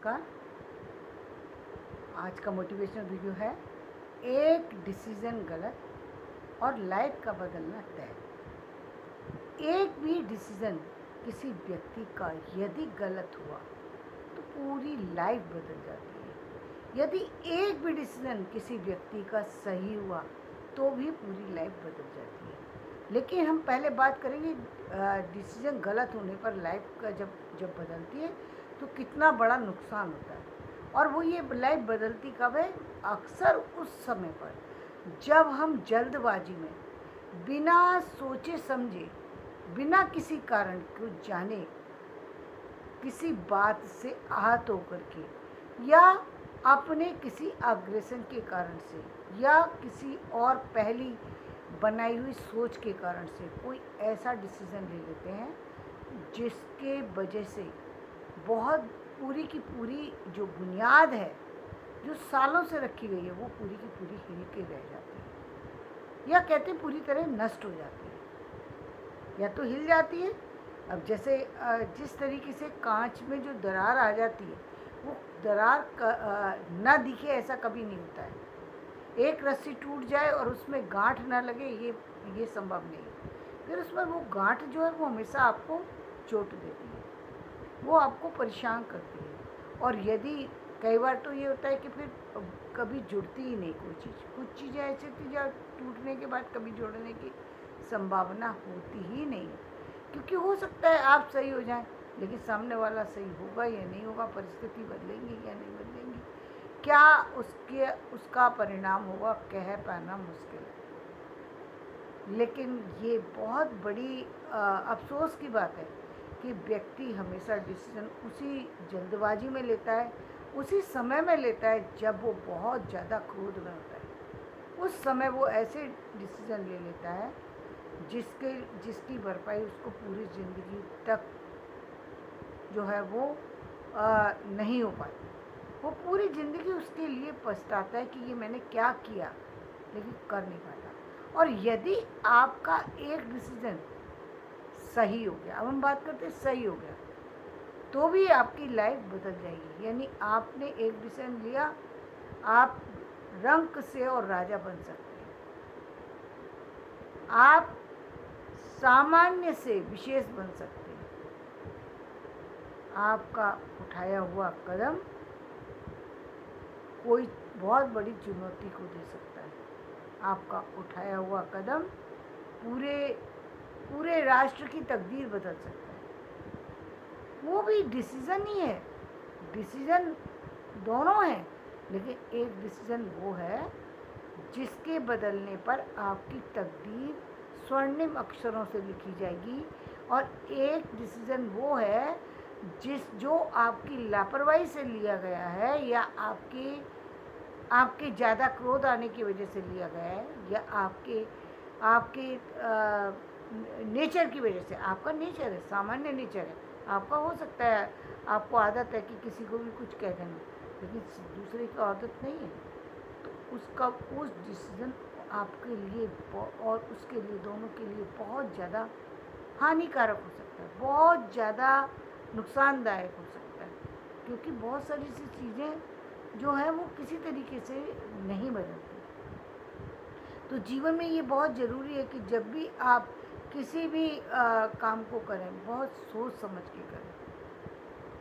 नमस्कार। आज का मोटिवेशनल वीडियो है एक डिसीज़न गलत और लाइफ का बदलना तय। एक भी डिसीज़न किसी व्यक्ति का यदि गलत हुआ तो पूरी लाइफ बदल जाती है। यदि एक भी डिसीज़न किसी व्यक्ति का सही हुआ तो भी पूरी लाइफ बदल जाती है। लेकिन हम पहले बात करेंगे डिसीज़न गलत होने पर लाइफ का जब बदलती है तो कितना बड़ा नुकसान होता है। और वो ये लाइफ बदलती कब है? अक्सर उस समय पर जब हम जल्दबाजी में बिना सोचे समझे, बिना किसी कारण को जाने, किसी बात से आहत होकर के या अपने किसी अग्रेशन के कारण से या किसी और पहली बनाई हुई सोच के कारण से कोई ऐसा डिसीज़न ले लेते हैं जिसके वजह से बहुत पूरी की पूरी जो बुनियाद है, जो सालों से रखी गई है, वो पूरी की पूरी हिल के रह जाती है या कहते हैं पूरी तरह नष्ट हो जाती है या तो हिल जाती है। अब जैसे जिस तरीके से कांच में जो दरार आ जाती है वो दरार ना दिखे ऐसा कभी नहीं होता है। एक रस्सी टूट जाए और उसमें गांठ ना लगे ये संभव नहीं है। फिर उसमें वो गांठ जो है वो हमेशा आपको चोट देती है, वो आपको परेशान करती है। और यदि कई बार तो ये होता है कि फिर कभी जुड़ती ही नहीं कोई चीज़। कुछ चीज़ें ऐसी होती जो टूटने के बाद कभी जोड़ने की संभावना होती ही नहीं है, क्योंकि हो सकता है आप सही हो जाएं लेकिन सामने वाला सही होगा या नहीं होगा, परिस्थिति बदलेंगी या नहीं बदलेंगी, क्या उसका परिणाम होगा, कह पाना मुश्किल है। लेकिन ये बहुत बड़ी अफसोस की बात है कि व्यक्ति हमेशा डिसीज़न उसी जल्दबाजी में लेता है, उसी समय में लेता है जब वो बहुत ज़्यादा क्रोध में होता है। उस समय वो ऐसे डिसीज़न ले लेता है जिसकी भरपाई उसको पूरी ज़िंदगी तक जो है वो नहीं हो पाती। वो पूरी ज़िंदगी उसके लिए पछताता है कि ये मैंने क्या किया, लेकिन कर नहीं पाता। और यदि आपका एक डिसीज़न सही हो गया, अब हम बात करते हैं सही हो गया, तो भी आपकी लाइफ बदल जाएगी। यानी आपने एक डिसीजन लिया, आप रंक से और राजा बन सकते हैं, आप सामान्य से विशेष बन सकते हैं। आपका उठाया हुआ कदम कोई बहुत बड़ी चुनौती को दे सकता है। आपका उठाया हुआ कदम पूरे राष्ट्र की तकदीर बदल सकता है। वो भी डिसीज़न ही है, डिसीज़न दोनों हैं, लेकिन एक डिसीज़न वो है जिसके बदलने पर आपकी तकदीर स्वर्णिम अक्षरों से लिखी जाएगी, और एक डिसीज़न वो है जो आपकी लापरवाही से लिया गया है या आपके ज़्यादा क्रोध आने की वजह से लिया गया है या आपके नेचर की वजह से। आपका नेचर है, सामान्य नेचर है, आपका हो सकता है, आपको आदत है कि किसी को भी कुछ कह देना, लेकिन दूसरे की आदत नहीं है, तो उस डिसीज़न आपके लिए और उसके लिए, दोनों के लिए बहुत ज़्यादा हानिकारक हो सकता है, बहुत ज़्यादा नुकसानदायक हो सकता है, क्योंकि बहुत सारी सी चीज़ें जो हैं वो किसी तरीके से नहीं बदलती। तो जीवन में ये बहुत ज़रूरी है कि जब भी आप किसी भी काम को करें, बहुत सोच समझ के करें,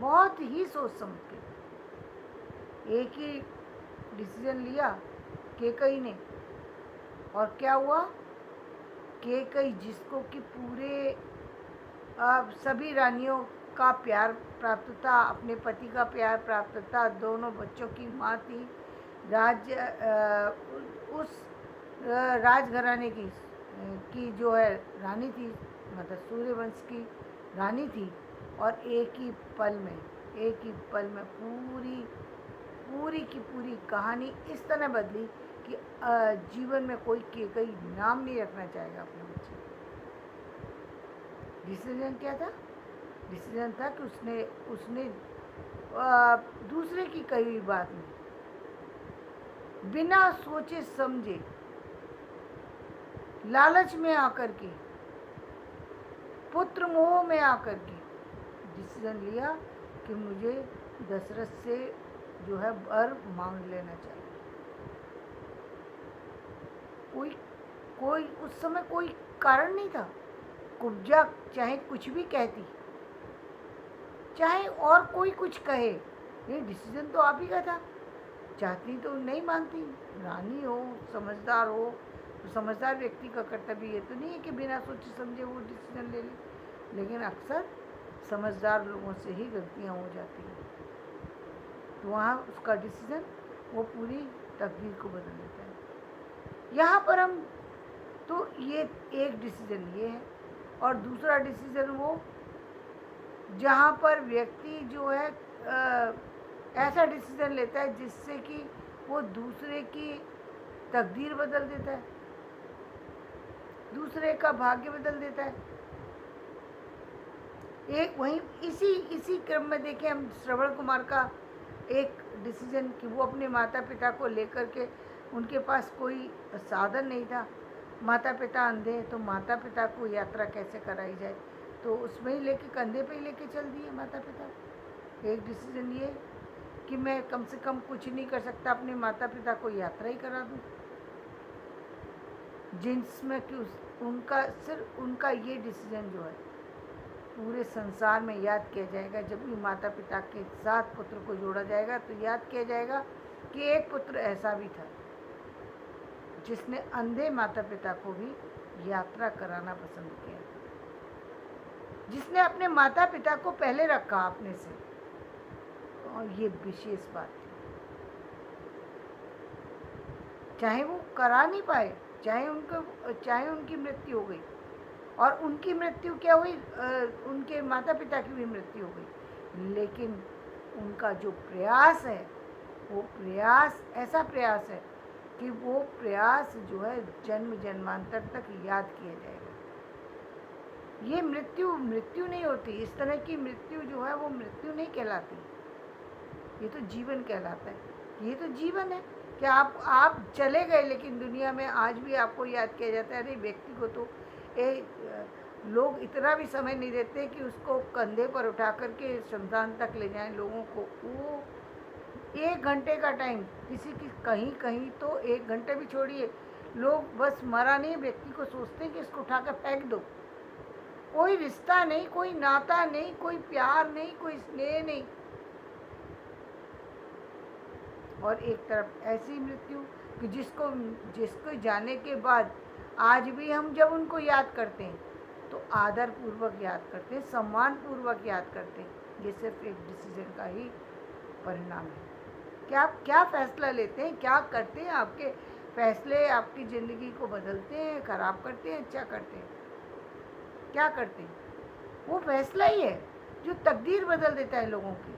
बहुत ही सोच समझ के। एक ही डिसीज़न लिया केकई ने, और क्या हुआ? केकई, जिसको कि पूरे सभी रानियों का प्यार प्राप्त था, अपने पति का प्यार प्राप्त था, दोनों बच्चों की माँ थी, उस राजघराने की जो है रानी थी, मतलब सूर्यवंश की रानी थी, और एक ही पल में पूरी की पूरी कहानी इस तरह बदली कि जीवन में कोई केकई नाम नहीं रखना चाहेगा अपने बच्चे। डिसीजन क्या था? डिसीजन था कि उसने दूसरे की कही हुई बात में बिना सोचे समझे, लालच में आकर के, पुत्र मोह में आकर के डिसीजन लिया कि मुझे दशरथ से जो है वर मांग लेना चाहिए। कोई कोई उस समय कोई कारण नहीं था। कुब्जा चाहे कुछ भी कहती, चाहे और कोई कुछ कहे, ये डिसीजन तो आप ही का था। चाहती तो नहीं मानती, रानी हो, समझदार हो, तो समझदार व्यक्ति का कर्तव्य ये तो नहीं है कि बिना सोचे समझे वो डिसीजन ले ले। लेकिन अक्सर समझदार लोगों से ही गलतियाँ हो जाती हैं, तो वहाँ उसका डिसीजन वो पूरी तकदीर को बदल देता है। यहाँ पर हम तो ये एक डिसीजन ये है, और दूसरा डिसीजन वो जहाँ पर व्यक्ति जो है ऐसा डिसीजन लेता है जिससे कि वो दूसरे की तकदीर बदल देता है, दूसरे का भाग्य बदल देता है। एक वहीं इसी क्रम में देखें हम श्रवण कुमार का एक डिसीजन कि वो अपने माता पिता को लेकर के, उनके पास कोई साधन नहीं था, माता पिता अंधे, तो माता पिता को यात्रा कैसे कराई जाए, तो उसमें ही लेके कंधे पे ही लेके चल दिए माता पिता। एक डिसीजन ये कि मैं कम से कम कुछ नहीं कर सकता, अपने माता पिता को यात्रा ही करा दूँ, जिसमें कि उनका सिर्फ उनका ये डिसीजन जो है पूरे संसार में याद किया जाएगा। जब भी माता पिता के साथ पुत्र को जोड़ा जाएगा तो याद किया जाएगा कि एक पुत्र ऐसा भी था जिसने अंधे माता पिता को भी यात्रा कराना पसंद किया, जिसने अपने माता पिता को पहले रखा अपने से, और ये विशेष बात थी। चाहे वो करा नहीं पाए, चाहे उनकी मृत्यु हो गई, और उनकी मृत्यु क्या हुई, उनके माता पिता की भी मृत्यु हो गई, लेकिन उनका जो प्रयास है वो प्रयास ऐसा प्रयास है कि वो प्रयास जो है जन्म जन्मांतर तक याद किया जाएगा। ये मृत्यु नहीं होती, इस तरह की मृत्यु जो है वो मृत्यु नहीं कहलाती, ये तो जीवन कहलाता है। ये तो जीवन है कि आप चले गए, लेकिन दुनिया में आज भी आपको याद किया जाता है। अरे व्यक्ति को तो लोग इतना भी समय नहीं देते कि उसको कंधे पर उठा करके शमशान तक ले जाएं लोगों को। वो 1 घंटे का टाइम, किसी की कहीं तो 1 घंटे भी छोड़िए, लोग बस मरा नहीं व्यक्ति को सोचते हैं कि इसको उठा कर फेंक दो। कोई रिश्ता नहीं, कोई नाता नहीं, कोई प्यार नहीं, कोई स्नेह नहीं, और एक तरफ ऐसी मृत्यु कि जिसको जाने के बाद आज भी हम जब उनको याद करते हैं तो आदर पूर्वक याद करते हैं, सम्मान पूर्वक याद करते हैं। ये सिर्फ एक डिसीजन का ही परिणाम है कि आप क्या फैसला लेते हैं, क्या करते हैं। आपके फैसले आपकी ज़िंदगी को बदलते हैं, खराब करते हैं, अच्छा करते हैं, क्या करते हैं। वो फैसला ही है जो तकदीर बदल देता है लोगों की।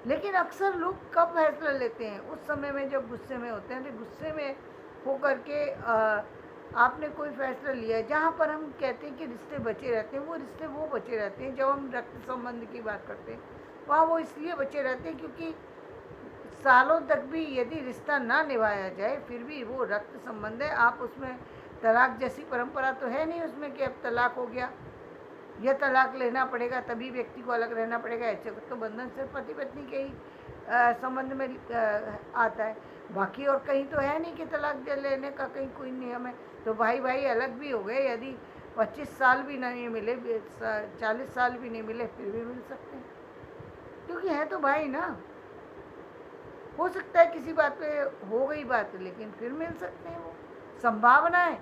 लेकिन अक्सर लोग कब फैसला लेते हैं, उस समय में जब गुस्से में होते हैं। तो गुस्से में होकर के आपने कोई फैसला लिया, जहाँ पर हम कहते हैं कि रिश्ते बचे रहते हैं, वो रिश्ते वो बचे रहते हैं। जब हम रक्त संबंध की बात करते हैं वहाँ वो इसलिए बचे रहते हैं क्योंकि सालों तक भी यदि रिश्ता ना निभाया जाए फिर भी वो रक्त संबंध है। आप उसमें तलाक जैसी परंपरा तो है नहीं उसमें कि अब तलाक हो गया या तलाक लेना पड़ेगा तभी व्यक्ति को अलग रहना पड़ेगा। ऐसे तो बंधन सिर्फ पति पत्नी के ही संबंध में आता है, बाकी और कहीं तो है नहीं कि तलाक लेने का कहीं कोई नियम है। तो भाई भाई अलग भी हो गए, यदि 25 साल भी नहीं मिले, 40 साल भी नहीं मिले, फिर भी मिल सकते हैं, क्योंकि है तो भाई ना। हो सकता है किसी बात पे हो गई बात, लेकिन फिर मिल सकते हैं, वो संभावना है।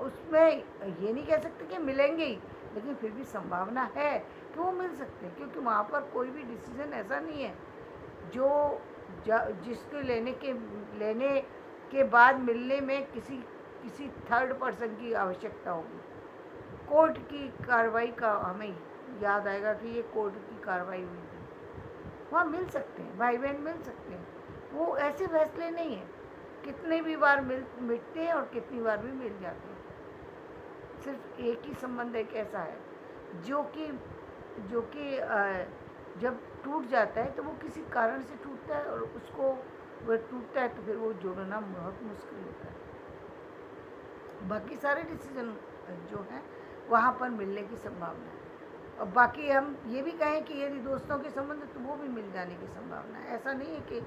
उसमें ये नहीं कह सकते कि मिलेंगे ही, लेकिन फिर भी संभावना है कि वो मिल सकते हैं, क्योंकि वहाँ पर कोई भी डिसीजन ऐसा नहीं है जो जिसके लेने के बाद मिलने में किसी थर्ड पर्सन की आवश्यकता होगी। कोर्ट की कार्रवाई का हमें याद आएगा कि ये कोर्ट की कार्रवाई हुई थी, वहाँ मिल सकते हैं, भाई बहन मिल सकते हैं। वो ऐसे फैसले नहीं हैं, कितने भी बार मिटते हैं और कितनी बार भी मिल जाते हैं। सिर्फ एक ही संबंध एक ऐसा है जो कि जब टूट जाता है तो वो किसी कारण से टूटता है, और उसको वह टूटता है तो फिर वो जोड़ना बहुत मुश्किल होता है। बाकी सारे डिसीजन जो हैं वहाँ पर मिलने की संभावना है। और बाकी हम ये भी कहें कि यदि दोस्तों के संबंध तो वो भी मिल जाने की संभावना है। ऐसा नहीं है कि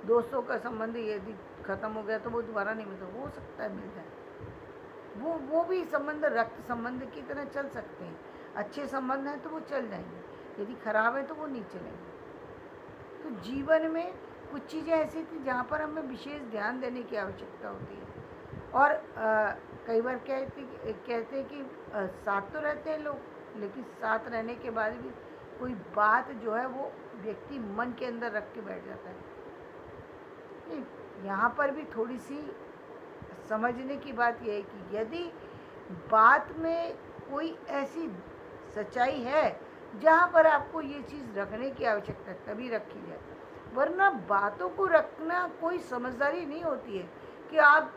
दोस्तों का संबंध यदि ख़त्म हो गया तो वो दोबारा नहीं मिलता, हो सकता है मिल जाए। वो भी संबंध रक्त संबंध की तरह चल सकते हैं। अच्छे संबंध हैं तो वो चल जाएंगे, यदि खराब है तो वो नहीं चलेंगे। तो जीवन में कुछ चीज़ें ऐसी थी जहाँ पर हमें विशेष ध्यान देने की आवश्यकता होती है। और कई बार कहते हैं कि साथ तो रहते हैं लोग, लेकिन साथ रहने के बाद भी कोई बात जो है वो व्यक्ति मन के अंदर रख के बैठ जाता है। यहाँ पर भी थोड़ी सी समझने की बात यह है कि यदि बात में कोई ऐसी सच्चाई है जहाँ पर आपको ये चीज़ रखने की आवश्यकता है तभी रखी जाए, वरना बातों को रखना कोई समझदारी नहीं होती है कि आप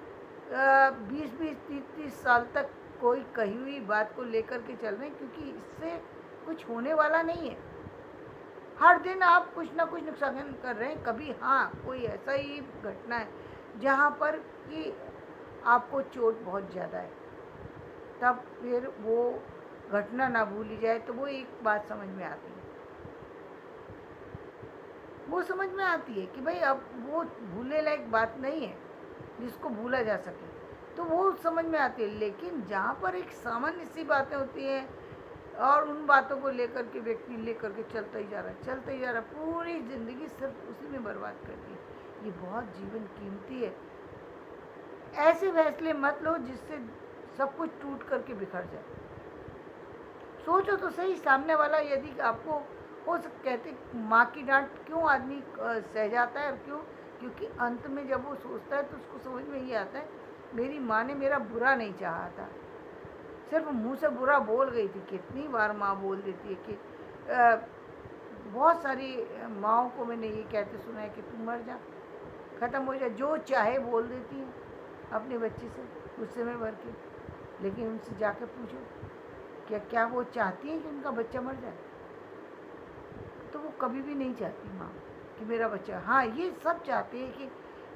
20-20, 30-30 साल तक कोई कही हुई बात को लेकर के चल रहे हैं, क्योंकि इससे कुछ होने वाला नहीं है। हर दिन आप कुछ ना कुछ नुकसान कर रहे हैं। कभी हाँ कोई ऐसा ही घटना है जहाँ पर कि आपको चोट बहुत ज़्यादा है, तब फिर वो घटना ना भूली जाए तो वो एक बात समझ में आती है। वो समझ में आती है कि भाई अब वो भूलने लायक बात नहीं है जिसको भूला जा सके, तो वो समझ में आती है। लेकिन जहाँ पर एक सामान्य सी बातें होती हैं और उन बातों को लेकर के व्यक्ति लेकर के चलता ही जा रहा है, पूरी ज़िंदगी सिर्फ उसी में बर्बाद कर दी। ये बहुत जीवन कीमती है। ऐसे फैसले मत लो जिससे सब कुछ टूट करके बिखर जाए। सोचो तो सही, सामने वाला यदि आपको कहते माँ की डांट क्यों आदमी सह जाता है, और क्यों? क्योंकि अंत में जब वो सोचता है तो उसको समझ में ये आता है मेरी माँ ने मेरा बुरा नहीं चाहा था, सिर्फ मुंह से बुरा बोल गई थी। कितनी बार माँ बोल देती है कि बहुत सारी माँओं को मैंने ये कहते सुना है कि तू मर जा, ख़त्म हो जा, जो चाहे बोल देती है अपने बच्चे से गुस्से में भर के। लेकिन उनसे जाकर पूछो क्या वो चाहती है कि उनका बच्चा मर जाए? तो वो कभी भी नहीं चाहती माँ कि मेरा बच्चा, हाँ ये सब चाहते हैं कि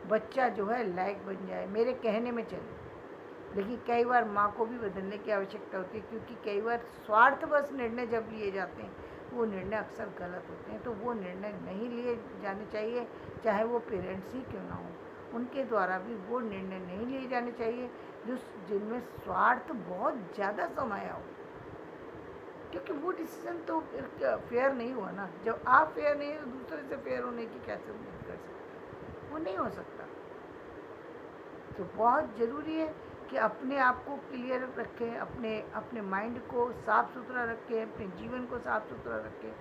बच्चा जो है लायक बन जाए, मेरे कहने में चले। लेकिन कई बार माँ को भी बदलने की आवश्यकता होती है, क्योंकि कई बार स्वार्थवश निर्णय जब लिए जाते हैं वो निर्णय अक्सर गलत होते हैं। तो वो निर्णय नहीं लिए जाने चाहिए, चाहे वो पेरेंट्स ही क्यों ना हो, उनके द्वारा भी वो निर्णय नहीं लिए जाने चाहिए जिनमें स्वार्थ बहुत ज़्यादा समाया हो, क्योंकि वो डिसीज़न तो फेयर नहीं हुआ ना। जब आप फेयर नहीं तो दूसरे से फेयर होने की कैसे उम्मीद कर सकते? वो नहीं हो सकता। तो बहुत ज़रूरी है कि अपने आप को क्लियर रखें, अपने माइंड को साफ़ सुथरा रखें, अपने जीवन को साफ़ सुथरा रखें,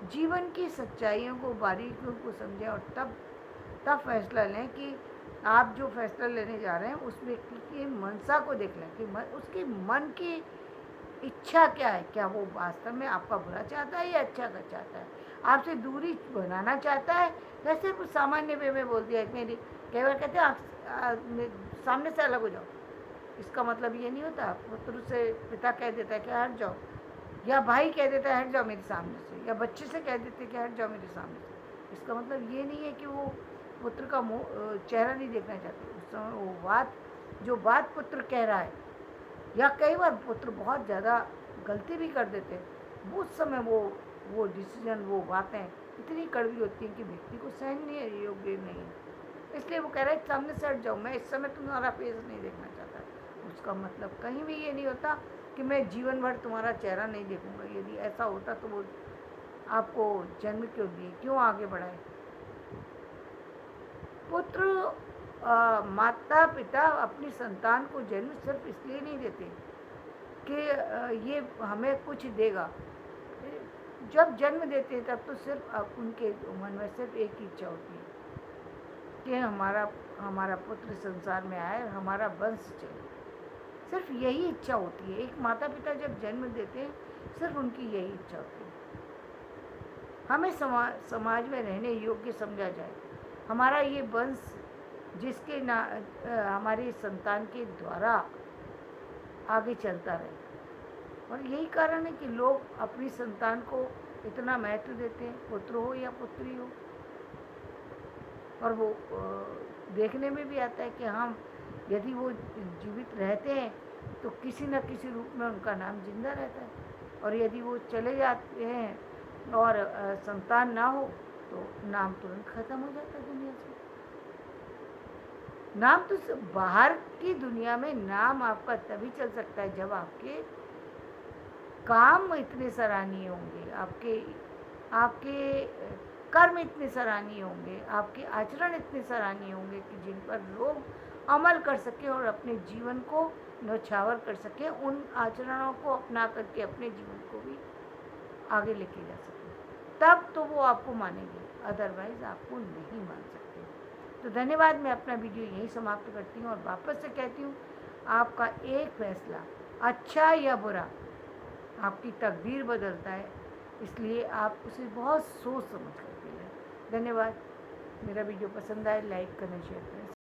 जीवन की सच्चाइयों को, बारीकियों को समझें, और तब फैसला लें कि आप जो फैसला लेने जा रहे हैं उस व्यक्ति की मनसा को देख लें कि उसके मन की इच्छा क्या है। क्या वो वास्तव में आपका बुरा चाहता है या अच्छा का चाहता है? आपसे दूरी बनाना चाहता है या सिर्फ सामान्य वे में बोल दिया मेरी? कई बार कहते हैं सामने से अलग हो जाओ, इसका मतलब ये नहीं होता। पुत्र से पिता कह देता है कि हट जाओ, या भाई कह देता है हट जाओ मेरे सामने से, या बच्चे से कह देते हैं कि हट जाओ मेरे सामने से। इसका मतलब ये नहीं है कि वो पुत्र का चेहरा नहीं देखना चाहते। उस समय वो जो बात पुत्र कह रहा है, या कई बार पुत्र बहुत ज़्यादा गलती भी कर देते हैं, उस समय वो डिसीजन, वो बातें इतनी कड़वी होती हैं कि व्यक्ति को सहने योग्य नहीं है। इसलिए वो कह रहा है सामने से हट जाओ, मैं इस समय तुम्हारा फेस नहीं देखना चाहता। उसका मतलब कहीं भी ये नहीं होता कि मैं जीवन भर तुम्हारा चेहरा नहीं देखूंगा। यदि ऐसा होता तो वो आपको जन्म क्यों दिए, क्यों आगे बढ़ाए? पुत्र माता पिता अपनी संतान को जन्म सिर्फ इसलिए नहीं देते कि ये हमें कुछ देगा। जब जन्म देते हैं तब तो सिर्फ उनके मन में सिर्फ एक ही इच्छा होती है कि हमारा पुत्र संसार में आए और हमारा वंश चले। सिर्फ यही इच्छा होती है। एक माता पिता जब जन्म देते हैं सिर्फ उनकी यही इच्छा होती है, हमें समाज में रहने योग्य समझा जाए, हमारा ये वंश जिसके हमारी संतान के द्वारा आगे चलता रहे। और यही कारण है कि लोग अपनी संतान को इतना महत्व देते हैं, पुत्र हो या पुत्री हो। और वो देखने में भी आता है कि हम यदि वो जीवित रहते हैं तो किसी न किसी रूप में उनका नाम जिंदा रहता है। और यदि वो चले जाते हैं और संतान ना हो तो नाम तुरंत खत्म हो जाता है दुनिया से। नाम तो बाहर की दुनिया में नाम आपका तभी चल सकता है जब आपके काम इतने सराहनीय होंगे, आपके आपके कर्म इतने सराहनीय होंगे, आपके आचरण इतने सराहनीय होंगे कि जिन पर लोग अमल कर सकें और अपने जीवन को न्यौछावर कर सकें, उन आचरणों को अपना करके अपने जीवन को भी आगे लेके जा सकें, तब तो वो आपको मानेंगे, अदरवाइज आपको नहीं मान सकते। तो धन्यवाद। मैं अपना वीडियो यहीं समाप्त करती हूँ और वापस से कहती हूँ, आपका एक फैसला अच्छा या बुरा आपकी तकदीर बदलता है, इसलिए आप उसे बहुत सोच समझ कर करिए। धन्यवाद। मेरा वीडियो पसंद आए लाइक करें, शेयर करें।